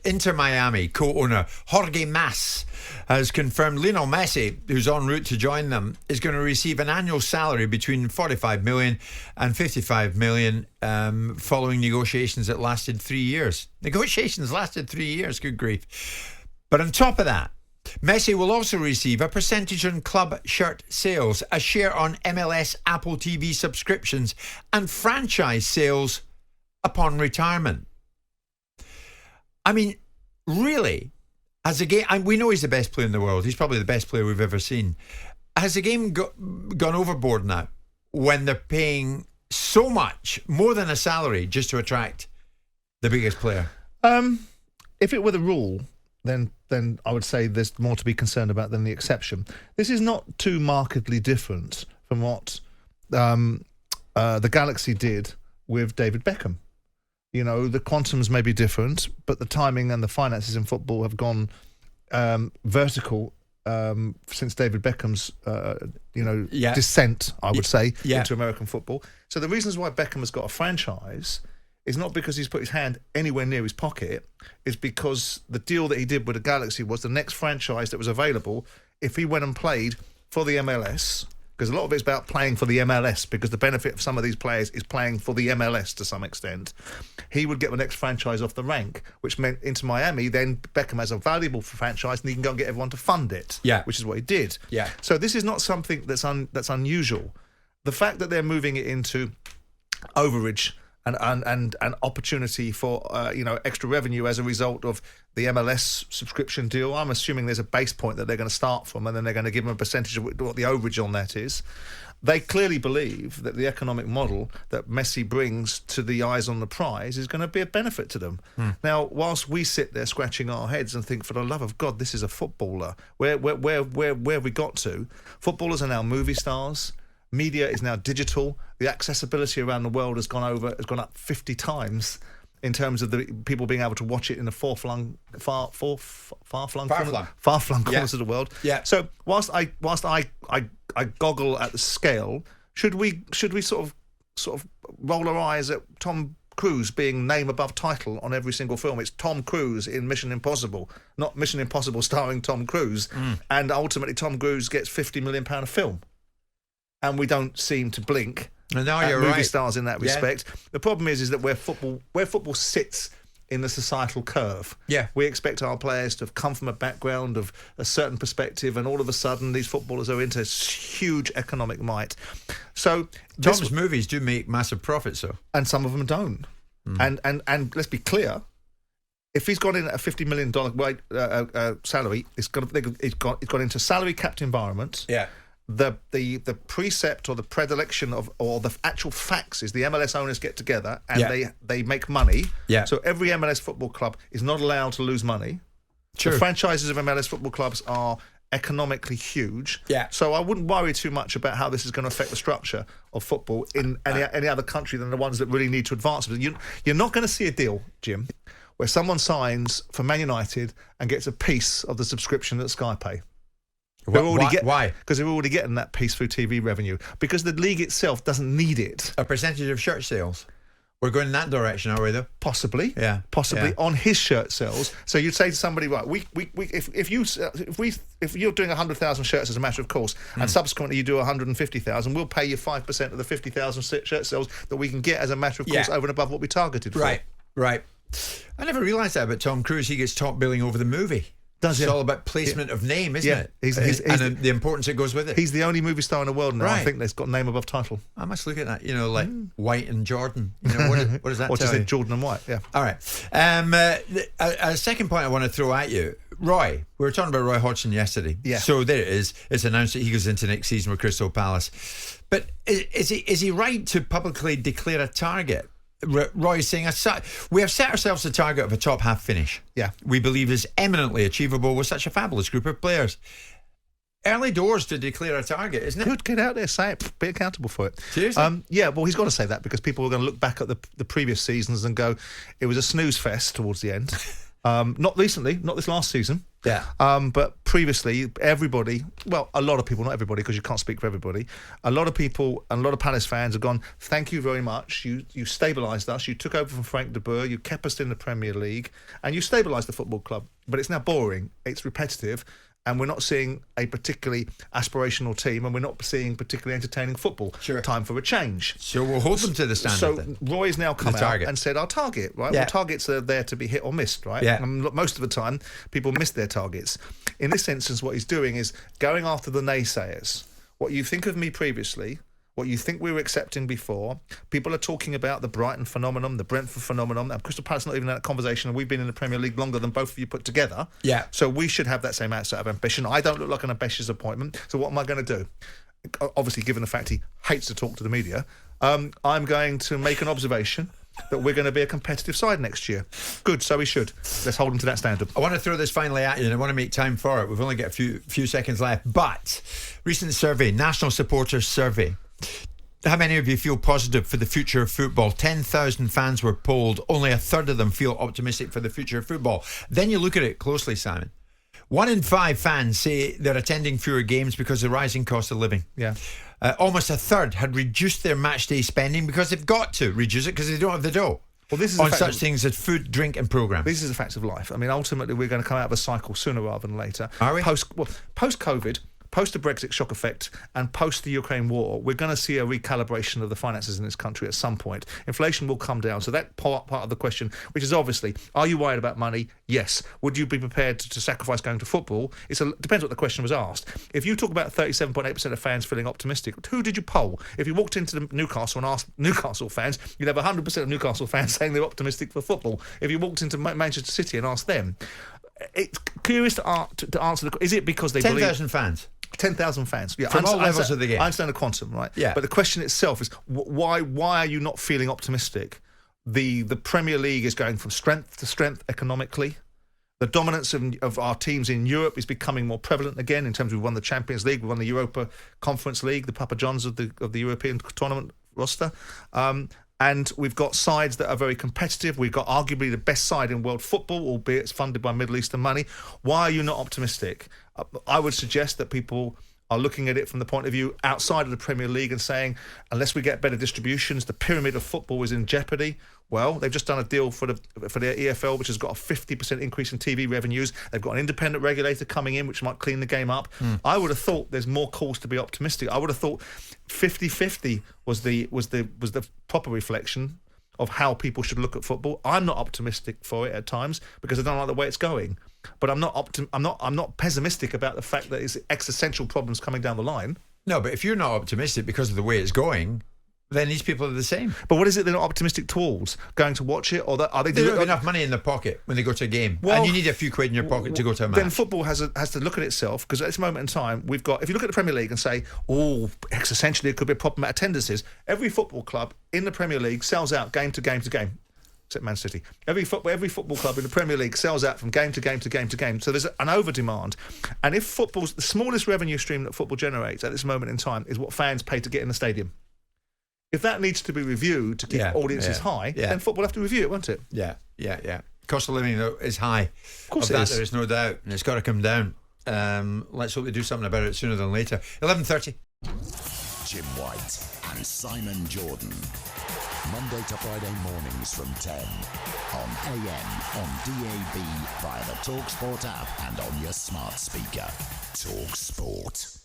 Inter Miami co-owner Jorge Mas has confirmed Lionel Messi, who's en route to join them, is going to receive an annual salary between 45 million and 55 million following negotiations that lasted 3 years. Negotiations lasted 3 years, good grief. But on top of that, Messi will also receive a percentage on club shirt sales, a share on MLS Apple TV subscriptions, and franchise sales upon retirement. I mean, really, has the game... we know he's the best player in the world. He's probably the best player we've ever seen. Has the game gone overboard now when they're paying so much, more than a salary, just to attract the biggest player? If it were the rule, then I would say there's more to be concerned about than the exception. This is not too markedly different from what the Galaxy did with David Beckham. You know, the quantums may be different, but the timing and the finances in football have gone vertical since David Beckham's, descent, I would say, into American football. So the reasons why Beckham has got a franchise is not because he's put his hand anywhere near his pocket. It's because the deal that he did with the Galaxy was the next franchise that was available. If he went and played for the MLS, because a lot of it's about playing for the MLS, because the benefit of some of these players is playing for the MLS to some extent, he would get the next franchise off the rank, which meant Inter Miami, then Beckham has a valuable franchise and he can go and get everyone to fund it, which is what he did. Yeah. So this is not something that's unusual. The fact that they're moving it into overage and opportunity for extra revenue as a result of the MLS subscription deal. I'm assuming there's a base point that they're going to start from, and then they're going to give them a percentage of what the overage on that is. They clearly believe that the economic model that Messi brings to the eyes on the prize is going to be a benefit to them. Now, whilst we sit there scratching our heads and think, for the love of God, this is a footballer. Where have we got to? Footballers are now movie stars. Media is now digital. The accessibility around the world has gone up 50 times in terms of the people being able to watch it in the far-flung corners of the world. Yeah. So whilst I goggle at the scale, should we sort of roll our eyes at Tom Cruise being name above title on every single film? It's Tom Cruise in Mission Impossible, not Mission Impossible starring Tom Cruise, and ultimately Tom Cruise gets £50 million a film. And we don't seem to blink at movie stars in that respect. The problem is that where football sits in the societal curve, we expect our players to have come from a background of a certain perspective, and all of a sudden these footballers are into huge economic might. So Tom's movies do make massive profits, though, and some of them don't. And let's be clear. If he's got in at a $50 million salary, it's got into salary capped environment. Yeah. The precept or the predilection or the actual facts is the MLS owners get together and they make money. Yeah. So every MLS football club is not allowed to lose money. True. The franchises of MLS football clubs are economically huge. Yeah. So I wouldn't worry too much about how this is going to affect the structure of football in any other country than the ones that really need to advance. You're not going to see a deal, Jim, where someone signs for Man United and gets a piece of the subscription that Sky pay. Why? Because they're already getting that piece through TV revenue. Because the league itself doesn't need it. A percentage of shirt sales. We're going in that direction, are we, though? Possibly. Yeah. Possibly on his shirt sales. So you'd say to somebody, right, if you're doing 100,000 shirts as a matter of course, and subsequently you do 150,000, we'll pay you 5% of the 50,000 shirt sales that we can get as a matter of course over and above what we targeted for. Right. I never realised that about Tom Cruise. He gets top billing over the movie. It's all about placement of name, isn't it? And the importance that goes with it. He's the only movie star in the world now, I think, that's got name above title. I must look at that, like White and Jordan. What does that tell you? Jordan and White, yeah. All right. A second point I want to throw at you. Roy, we were talking about Roy Hodgson yesterday. Yeah. So there it is. It's announced that he goes into next season with Crystal Palace. But is he right to publicly declare a target? Roy's saying, we have set ourselves a target of a top half finish. Yeah. We believe is eminently achievable with such a fabulous group of players. Early doors to declare a target, isn't it? Good, get out there, say it, be accountable for it. Seriously? Yeah, well, he's got to say that because people are going to look back at the previous seasons and go, it was a snooze fest towards the end. Not recently, not this last season. Yeah. But previously, everybody, well, a lot of people, not everybody, because you can't speak for everybody, a lot of people and a lot of Palace fans have gone, thank you very much. You stabilised us. You took over from Frank de Boer. You kept us in the Premier League. And you stabilised the football club. But it's now boring. It's repetitive. And we're not seeing a particularly aspirational team, and we're not seeing particularly entertaining football. Sure. Time for a change. So we'll hold them to the standard. So then. Roy's now come out and said our target, right? Yeah. Well, targets are there to be hit or missed, right? Yeah. And most of the time, people miss their targets. In this instance, what he's doing is going after the naysayers. What you think of me previously, what you think we were accepting before. People are talking about the Brighton phenomenon, the Brentford phenomenon. And Crystal Palace not even in that conversation, and we've been in the Premier League longer than both of you put together. Yeah. So we should have that same outset of ambition. I don't look like an ambitious appointment. So what am I going to do? Obviously, given the fact he hates to talk to the media, I'm going to make an observation that we're going to be a competitive side next year. Good, so we should. Let's hold them to that standard. I want to throw this finally at you, and I want to make time for it. We've only got a few seconds left. But recent survey, National Supporters Survey. How many of you feel positive for the future of football? 10,000 fans were polled. Only a third of them feel optimistic for the future of football. Then you look at it closely, Simon. 1 in 5 fans say they're attending fewer games because of the rising cost of living. Yeah. Almost a third had reduced their match day spending because they've got to reduce it because they don't have the dough. Well, this is on such things as food, drink and programme. This is a fact of life. I mean, ultimately, we're going to come out of a cycle sooner rather than later. Are we? Post-COVID, post the Brexit shock effect and post the Ukraine war, we're going to see a recalibration of the finances in this country at some point. Inflation will come down. So that part of the question, which is obviously, are you worried about money? Yes. Would you be prepared to sacrifice going to football? Depends what the question was asked. If you talk about 37.8% of fans feeling optimistic, who did you poll? If you walked into Newcastle and asked Newcastle fans, you'd have 100% of Newcastle fans saying they're optimistic for football. If you walked into Manchester City and asked them, it's curious to answer the. Is it because they 10,000 fans? 10,000 fans. Yeah, from all levels of the game. I understand the quantum, right? Yeah. But the question itself is, why are you not feeling optimistic? The Premier League is going from strength to strength economically. The dominance of our teams in Europe is becoming more prevalent again in terms of we've won the Champions League, we've won the Europa Conference League, the Papa Johns of the European tournament roster. And we've got sides that are very competitive. We've got arguably the best side in world football, albeit it's funded by Middle Eastern money. Why are you not optimistic? I would suggest that people are looking at it from the point of view outside of the Premier League and saying, unless we get better distributions, the pyramid of football is in jeopardy. Well, they've just done a deal for the EFL, which has got a 50% increase in TV revenues. They've got an independent regulator coming in, which might clean the game up. I would have thought there's more cause to be optimistic. I would have thought 50-50 was the proper reflection of how people should look at football. I'm not optimistic for it at times because I don't like the way it's going. But I'm not pessimistic about the fact that it's existential problems coming down the line. No, but if you're not optimistic because of the way it's going, then these people are the same. But what is it they're not optimistic towards? Going to watch it? Or are they don't have enough money in their pocket when they go to a game. Well, and you need a few quid in your pocket to go to a match. Then football has to look at itself, because at this moment in time, we've got, if you look at the Premier League and say, existentially it could be a problem at attendances, every football club in the Premier League sells out game to game to game. Except Man City. Every football club in the Premier League sells out from game to game to game to game. So there's an over-demand. And if football's the smallest revenue stream that football generates at this moment in time is what fans pay to get in the stadium. If that needs to be reviewed to keep audiences high, then football will have to review it, won't it? Yeah. Cost of living, though, is high. Of course it is. There is no doubt. And it's got to come down. Let's hope they do something about it sooner than later. 11:30. Jim White and Simon Jordan. Monday to Friday mornings from 10 on AM, on DAB, via the talkSPORT app and on your smart speaker. talkSPORT.